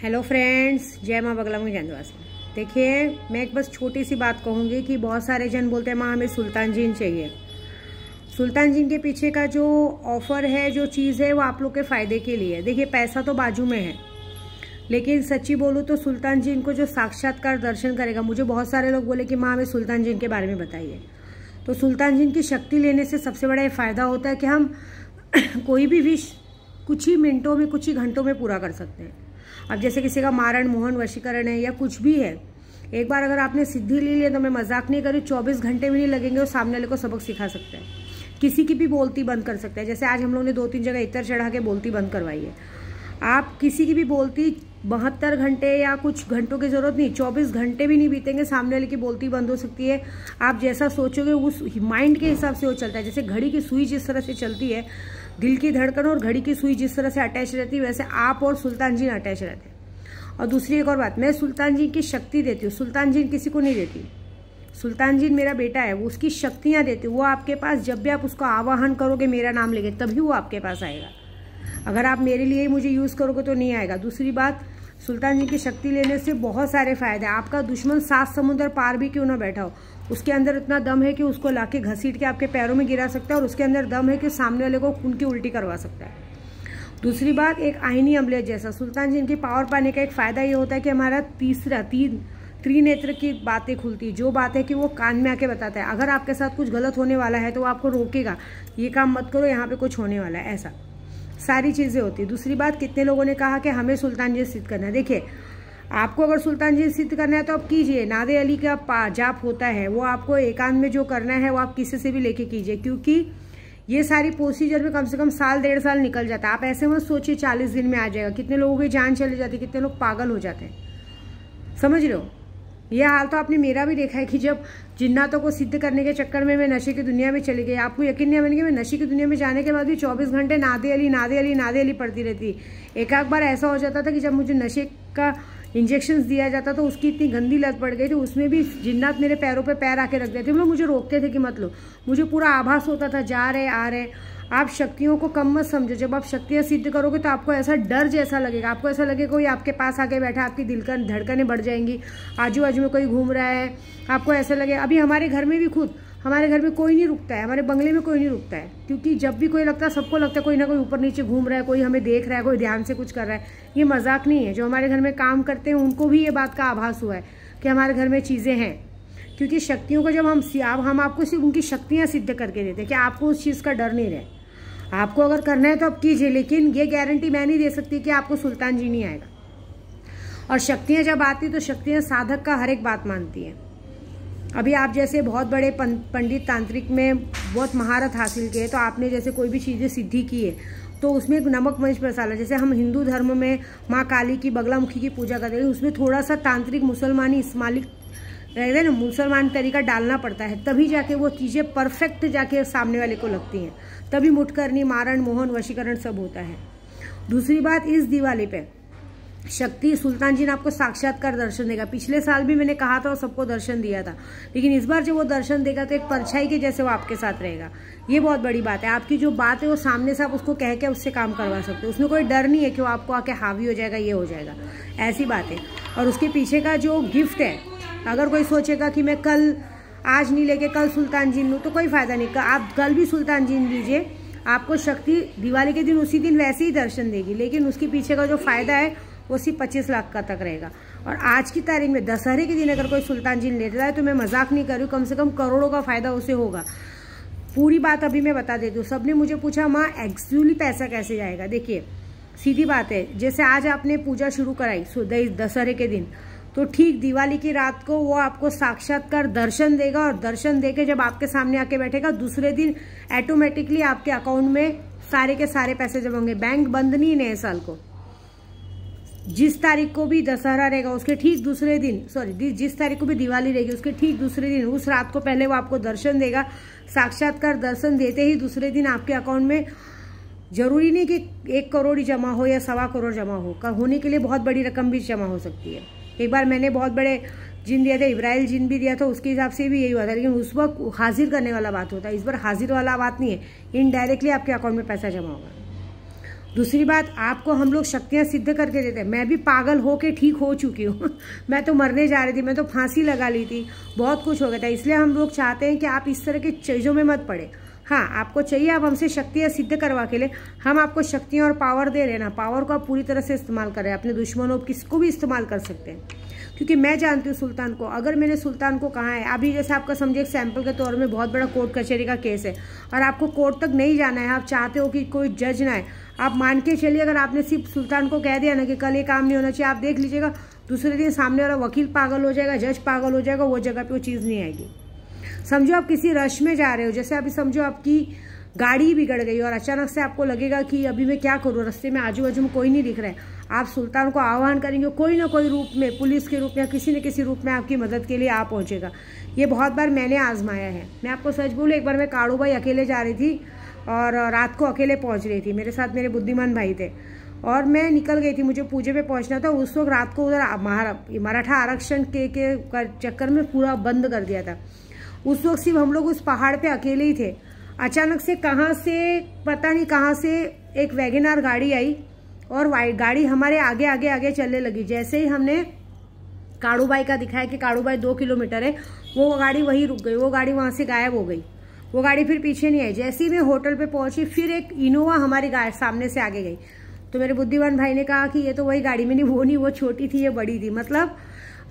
Hello friends, जय माँ बगला में जंदवासी। देखिए, मैं एक बस छोटी सी बात कहूँगी कि बहुत सारे जन बोलते हैं माँ हमें सुल्तान जीन चाहिए। सुल्तान जीन के पीछे का जो ऑफ़र है, जो चीज़ है, वो आप लोग के फ़ायदे के लिए है। देखिए, पैसा तो बाजू में है, लेकिन सच्ची बोलूँ तो सुल्तान जीन को जो साक्षात्कार दर्शन करेगा, मुझे बहुत सारे लोग बोले कि माँ हमें सुल्तान जीन के बारे में बताइए। तो सुल्तान जीन की शक्ति लेने से सबसे बड़ा ये फ़ायदा होता है कि हम कोई भी विश कुछ ही मिनटों में, कुछ ही घंटों में पूरा कर सकते हैं। अब जैसे किसी का मारण, मोहन, वशीकरण है या कुछ भी है, एक बार अगर आपने सिद्धि ले ली तो मैं मजाक नहीं करी, 24 घंटे भी नहीं लगेंगे और सामने वाले को सबक सिखा सकते हैं। किसी की भी बोलती बंद कर सकते हैं। जैसे आज हम लोगों ने 2-3 जगह इतर चढ़ा के बोलती बंद करवाई है। आप किसी की भी बोलती 72 घंटे या कुछ घंटों की जरूरत नहीं, 24 घंटे भी नहीं बीतेंगे, सामने वाले की बोलती बंद हो सकती है। आप जैसा सोचोगे उस माइंड के हिसाब से वो चलता है। जैसे घड़ी की सुई जिस तरह से चलती है, दिल की धड़कन और घड़ी की सुई जिस तरह से अटैच रहती है, वैसे आप और सुल्तान जीन अटैच रहते हैं। और दूसरी एक और बात, मैं सुल्तान जीन की शक्ति देती हूँ, सुल्तान जीन किसी को नहीं देती। सुल्तान जीन मेरा बेटा है, वो उसकी शक्तियाँ देती हूँ। वो आपके पास जब भी आप उसको आवाहन करोगे मेरा नाम लेके, तभी वो आपके पास आएगा। अगर आप मेरे लिए ही मुझे यूज़ करोगे तो नहीं आएगा। दूसरी बात, सुल्तान जी की शक्ति लेने से बहुत सारे फायदे हैं। आपका दुश्मन 7 समुद्र पार भी क्यों ना बैठा हो, उसके अंदर इतना दम है कि उसको लाके घसीट के आपके पैरों में गिरा सकता है, और उसके अंदर दम है कि सामने वाले को खून की उल्टी करवा सकता है। दूसरी बात, एक आईनी अमलेट जैसा सुल्तान जी की पावर पाने का एक फ़ायदा ये होता है कि हमारा त्रिनेत्र की बातें खुलती है। जो बात है कि वो कान में आके बताता है। अगर आपके साथ कुछ गलत होने वाला है तो वो आपको रोकेगा, ये काम मत करो, यहाँ पे कुछ होने वाला है, ऐसा सारी चीज़ें होती है। दूसरी बात, कितने लोगों ने कहा कि हमें सुल्तान जी सिद्ध करना है। देखिए, आपको अगर सुल्तान जी सिद्ध करना है तो आप कीजिए। नादे अली का जाप होता है, वो आपको एकांत में जो करना है वो आप किसी से भी लेके कीजिए, क्योंकि ये सारी प्रोसीजर में कम से कम साल 1.5 साल निकल जाता है। आप ऐसे मत सोचिए 40 दिन में आ जाएगा। कितने लोगों की जान चली जाती है, कितने लोग पागल हो जाते हैं, समझ रहे हो। यह हाल तो आपने मेरा भी देखा है कि जब जिन्नातों को सिद्ध करने के चक्कर में मैं नशे की दुनिया में चली गई। आपको यकीन नहीं बनेगा, मैं नशे की दुनिया में जाने के बाद भी 24 घंटे नादे अली नादे अली नादे अली पढ़ती रहती। एक बार ऐसा हो जाता था कि जब मुझे नशे का इंजेक्शन दिया जाता तो उसकी इतनी गंदी लत पड़ गई थी, उसमें भी जिन्नात मेरे पैरों पे पैर आके रख देते थे। मतलब मुझे रोकते थे कि मत लो। मुझे पूरा आभास होता था जा रहे आ रहे। आप शक्तियों को कम मत समझो। जब आप शक्तियाँ सिद्ध करोगे तो आपको ऐसा डर जैसा लगेगा, आपको ऐसा लगेगा कोई आपके पास आके बैठा, आपकी दिल का धड़कनें बढ़ जाएंगी, आजू बाजू में कोई घूम रहा है, आपको ऐसा लगे। अभी हमारे घर में भी खुद, हमारे घर में कोई नहीं रुकता है, हमारे बंगले में कोई नहीं रुकता है, क्योंकि जब भी कोई लगता है, सबको लगता है कोई ना कोई ऊपर नीचे घूम रहा है, कोई हमें देख रहा है, कोई ध्यान से कुछ कर रहा है। ये मजाक नहीं है। जो हमारे घर में काम करते हैं उनको भी ये बात का आभास हुआ है कि हमारे घर में चीज़ें हैं, क्योंकि शक्तियों को जब हम आपको सिर्फ उनकी शक्तियाँ सिद्ध करके देते हैं कि आपको उस चीज़ का डर नहीं रहे। आपको अगर करना है तो आप कीजिए, लेकिन ये गारंटी मैं नहीं दे सकती कि आपको सुल्तान जी नहीं आएगा। और शक्तियाँ जब आती तो शक्तियाँ साधक का हर एक बात मानती हैं। अभी आप जैसे बहुत बड़े पंडित तांत्रिक में बहुत महारत हासिल की है, तो आपने जैसे कोई भी चीज़ें सिद्धि की है तो उसमें एक नमक मिर्च मसाला, जैसे हम हिंदू धर्म में माँ काली की, बगलामुखी की पूजा करते हैं, उसमें थोड़ा सा तांत्रिक मुसलमानी इस्मालिक रहते हैं ना, मुसलमान तरीका डालना पड़ता है, तभी जाके वो चीज़ें परफेक्ट जाके सामने वाले को लगती हैं, तभी मुठकरनी, मारण, मोहन, वशीकरण सब होता है। दूसरी बात, इस दिवाली पे शक्ति सुल्तान जी ने आपको साक्षात्कार दर्शन देगा। पिछले साल भी मैंने कहा था और सबको दर्शन दिया था, लेकिन इस बार जब वो दर्शन देगा तो एक परछाई के जैसे वो आपके साथ रहेगा। ये बहुत बड़ी बात है। आपकी जो बात है वो सामने से आप उसको कह के उससे काम करवा सकते हो। उसमें कोई डर नहीं है कि वो आपको आके हावी हो जाएगा, ये हो जाएगा, ऐसी बात है। और उसके पीछे का जो गिफ्ट है, अगर कोई सोचेगा कि मैं कल आज नहीं लेके कल सुल्तान जीन लूँ, तो कोई फ़ायदा नहीं। आप कल भी सुल्तान जीन लीजिए, आपको शक्ति दिवाली के दिन उसी दिन वैसे ही दर्शन देगी, लेकिन उसके पीछे का जो फ़ायदा है वो सिर्फ 25 लाख का तक रहेगा। और आज की तारीख में दशहरे के दिन अगर कोई सुल्तान जीन लेता है तो मैं मजाक नहीं कर रही हूँ, कम से कम करोड़ों का फ़ायदा उसे होगा। पूरी बात अभी मैं बता देती हूँ। सबने मुझे पूछा माँ एक्चुअली पैसा कैसे जाएगा। देखिए, सीधी बात है, जैसे आज आपने पूजा शुरू कराई दशहरे के दिन, तो ठीक दिवाली की रात को वो आपको साक्षात्कार दर्शन देगा, और दर्शन देके जब आपके सामने आके बैठेगा, दूसरे दिन ऑटोमेटिकली आपके अकाउंट में सारे के सारे पैसे जमा होंगे। बैंक बंद नहीं नए साल को। जिस तारीख को भी दशहरा रहेगा उसके ठीक दूसरे दिन, जिस तारीख को भी दिवाली रहेगी उसके ठीक दूसरे दिन, उस रात को पहले वो आपको दर्शन देगा। साक्षात्कार दर्शन देते ही दूसरे दिन आपके अकाउंट में, जरूरी नहीं कि 1 करोड़ ही जमा हो या 1.25 करोड़ जमा हो, होने के लिए बहुत बड़ी रकम भी जमा हो सकती है। एक बार मैंने बहुत बड़े जिन दिया था, इब्राहिल जिन भी दिया था, उसके हिसाब से भी यही हुआ था, लेकिन उस वक्त हाजिर करने वाला बात होता है। इस बार हाजिर वाला बात नहीं है, इनडायरेक्टली आपके अकाउंट में पैसा जमा होगा। दूसरी बात, आपको हम लोग शक्तियाँ सिद्ध करके देते हैं। मैं भी पागल हो के ठीक हो चुकी हूँ मैं तो मरने जा रही थी, मैं तो फांसी लगा ली थी, बहुत कुछ हो गया था। इसलिए हम लोग चाहते हैं कि आप इस तरह की चीज़ों में मत पड़े। हाँ, आपको चाहिए आप हमसे शक्तियाँ सिद्ध करवा के ले, हम आपको शक्तियाँ और पावर दे रहे हैं ना, पावर को आप पूरी तरह से इस्तेमाल करें, अपने दुश्मनों किसको भी इस्तेमाल कर सकते हैं। क्योंकि मैं जानती हूँ सुल्तान को, अगर मैंने सुल्तान को कहा है, अभी जैसे आपका समझिए एक सैंपल के तौर में बहुत बड़ा कोर्ट कचहरी का केस है और आपको कोर्ट तक नहीं जाना है, आप चाहते हो कि कोई जज ना है, आप मान के चलिए अगर आपने सिर्फ सुल्तान को कह दिया ना कि कल ये काम नहीं होना चाहिए, आप देख लीजिएगा दूसरे दिन सामने वाला वकील पागल हो जाएगा, जज पागल हो जाएगा, वो जगह पे वो चीज़ नहीं आएगी। समझो आप किसी रश में जा रहे हो, जैसे अभी समझो आपकी गाड़ी बिगड़ गई और अचानक से आपको लगेगा कि अभी मैं क्या करूँ, रास्ते में आजू बाजू में कोई नहीं दिख रहा है, आप सुल्तान को आह्वान करेंगे, कोई ना कोई रूप में, पुलिस के रूप में या किसी न किसी रूप में आपकी मदद के लिए आ पहुँचेगा। ये बहुत बार मैंने आजमाया है। मैं आपको सच बोलूँ, एक बार मैं काड़ू भाई अकेले जा रही थी और रात को अकेले पहुँच रही थी, मेरे साथ मेरे बुद्धिमान भाई थे और मैं निकल गई थी, मुझे पूजे पे पहुँचना था। उस वक्त रात को उधर मराठा आरक्षण के चक्कर में पूरा बंद कर दिया था। उस वक्त सिर्फ हम लोग उस पहाड़ पे अकेले ही थे। अचानक से कहाँ से पता नहीं कहाँ से एक वैगनआर गाड़ी आई और गाड़ी हमारे आगे आगे आगे चलने लगी। जैसे ही हमने काड़ू भाई का दिखाया कि काड़ू भाई 2 किलोमीटर है, वो गाड़ी वहीं रुक गई, वो गाड़ी वहाँ से गायब हो गई, वो गाड़ी फिर पीछे नहीं आई। जैसे ही मैं होटल पे पहुंची, फिर एक इनोवा हमारी सामने से आगे गई। तो मेरे बुद्धिमान भाई ने कहा कि ये तो वही गाड़ी में नहीं, वो नहीं, वो छोटी थी, ये बड़ी थी। मतलब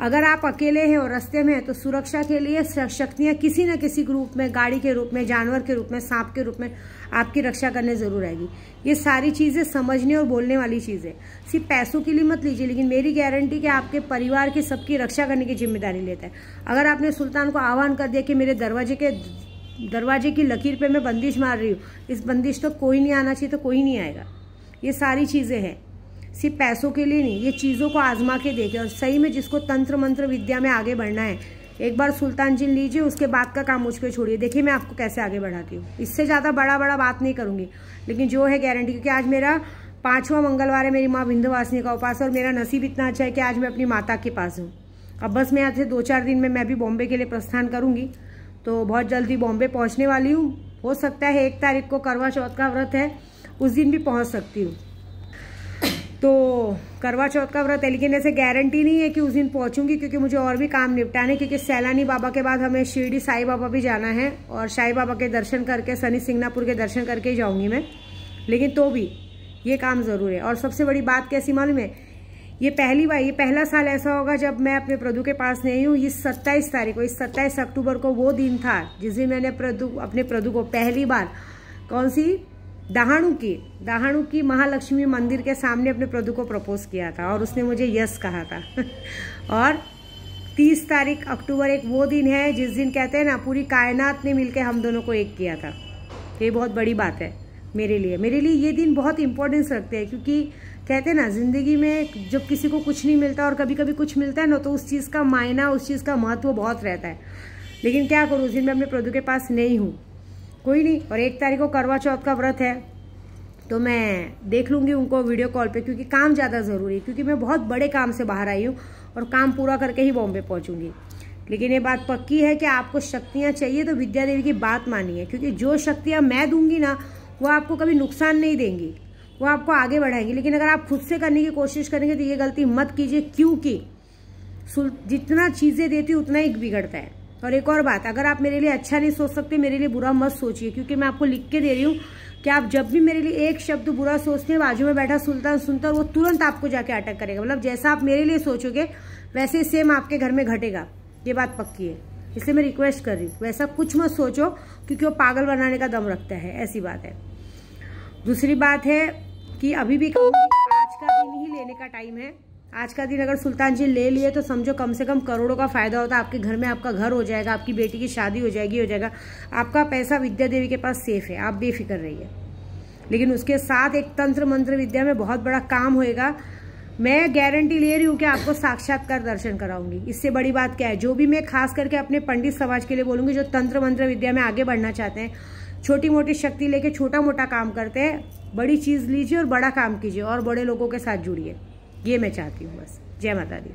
अगर आप अकेले हैं और रास्ते में हैं तो सुरक्षा के लिए शक्तियाँ किसी न किसी रूप में, गाड़ी के रूप में, जानवर के रूप में, सांप के रूप में आपकी रक्षा करने जरूर आएगी। ये सारी चीज़ें समझने और बोलने वाली चीज़ें, सिर्फ पैसों के लिए मत लीजिए, लेकिन मेरी गारंटी कि आपके परिवार की सबकी रक्षा करने की जिम्मेदारी लेता है। अगर आपने सुल्तान को आह्वान कर दिया कि मेरे दरवाजे की लकीर पे मैं बंदिश मार रही हूँ, इस बंदिश तो कोई नहीं आना चाहिए, तो कोई नहीं आएगा। ये सारी चीज़ें हैं, सिर्फ पैसों के लिए नहीं, ये चीज़ों को आजमा के देखें। और सही में जिसको तंत्र मंत्र विद्या में आगे बढ़ना है, एक बार सुल्तान जिन लीजिए, उसके बाद का काम मुझ पर छोड़िए। देखिए मैं आपको कैसे आगे बढ़ाती हूँ, इससे ज़्यादा बड़ा बात नहीं करूँगी, लेकिन जो है गारंटी, क्योंकि आज मेरा 5वां मंगलवार है मेरी माँ विंध्यवासिनी का उपास, और मेरा नसीब इतना अच्छा है कि आज मैं अपनी माता के पास हूँ। अब बस मैं यहाँ से 2-4 दिन में मैं भी बॉम्बे के लिए प्रस्थान करूँगी, तो बहुत जल्दी बॉम्बे पहुँचने वाली हूँ। हो सकता है 1 तारीख को करवा चौथ का व्रत है, उस दिन भी पहुँच सकती हूँ। तो करवा चौथ का व्रत है, लेकिन ऐसे गारंटी नहीं है कि उस दिन पहुंचूंगी, क्योंकि मुझे और भी काम निपटाने, क्योंकि सैलानी बाबा के बाद हमें शिरडी साईं बाबा भी जाना है और साईं बाबा के दर्शन करके, शनि सिंगनापुर के दर्शन करके ही जाऊंगी मैं। लेकिन तो भी ये काम ज़रूर है। और सबसे बड़ी बात कैसी मालूम है, ये पहला साल ऐसा होगा जब मैं अपने प्रभु के पास नहीं हूँ। इस 27 तारीख को, इस 27 अक्टूबर को वो दिन था जिस दिन मैंने अपने प्रभु को पहली बार, कौन सी, दहाणु की महालक्ष्मी मंदिर के सामने अपने प्रभु को प्रपोज किया था और उसने मुझे यस कहा था और 30 तारीख अक्टूबर एक वो दिन है जिस दिन कहते हैं ना, पूरी कायनात ने मिलकर हम दोनों को एक किया था। ये बहुत बड़ी बात है मेरे लिए ये दिन बहुत इंपॉर्टेंस रखते हैं, क्योंकि कहते हैं ना, जिंदगी में जब किसी को कुछ नहीं मिलता और कभी कभी कुछ मिलता है ना, तो उस चीज़ का मायना, उस चीज़ का महत्व बहुत रहता है। लेकिन क्या करूँ, उस दिन मैं अपने प्रभु के पास नहीं हूँ, कोई नहीं। और 1 तारीख को करवा चौथ का व्रत है, तो मैं देख लूँगी उनको वीडियो कॉल पे, क्योंकि काम ज़्यादा ज़रूरी है, क्योंकि मैं बहुत बड़े काम से बाहर आई हूँ और काम पूरा करके ही बॉम्बे पहुँचूँगी। लेकिन ये बात पक्की है कि आपको शक्तियाँ चाहिए तो विद्या देवी की बात मानिए, क्योंकि जो शक्तियाँ मैं दूंगी ना, वो आपको कभी नुकसान नहीं देंगी, वो आपको आगे बढ़ाएंगी। लेकिन अगर आप खुद से करने की कोशिश करेंगे तो ये गलती मत कीजिए, क्योंकि जितना चीज़ें देती उतना ही बिगड़ता है। और एक और बात, अगर आप मेरे लिए अच्छा नहीं सोच सकते, मेरे लिए बुरा मत सोचिए, क्योंकि मैं आपको लिख के दे रही हूँ कि आप जब भी मेरे लिए एक शब्द बुरा सोचते हैं, बाजू में बैठा सुल्तान सुनता है, वो तुरंत आपको जाके अटैक करेगा। मतलब जैसा आप मेरे लिए सोचोगे वैसे ही सेम आपके घर में घटेगा, ये बात पक्की है। इसलिए मैं रिक्वेस्ट कर रही हूँ, वैसा कुछ मत सोचो, क्योंकि वो पागल बनाने का दम रखता है, ऐसी बात है। दूसरी बात है कि अभी भी कहूँगी, आज का दिन ही लेने का टाइम है। आज का दिन अगर सुल्तान जी ले लिए तो समझो कम से कम करोड़ों का फायदा होता है। आपके घर में आपका घर हो जाएगा, आपकी बेटी की शादी हो जाएगा, आपका पैसा विद्या देवी के पास सेफ है, आप बेफिक्र रहिए। लेकिन उसके साथ एक तंत्र मंत्र विद्या में बहुत बड़ा काम होएगा। मैं गारंटी ले रही हूँ कि आपको साक्षात्कार दर्शन कराऊंगी। इससे बड़ी बात क्या है, जो भी मैं खास करके अपने पंडित समाज के लिए बोलूँगी, जो तंत्र मंत्र विद्या में आगे बढ़ना चाहते हैं, छोटी मोटी शक्ति लेके छोटा मोटा काम करते हैं, बड़ी चीज़ लीजिए और बड़ा काम कीजिए और बड़े लोगों के साथ जुड़िए। ये मैं चाहती हूँ बस। जय माता दी।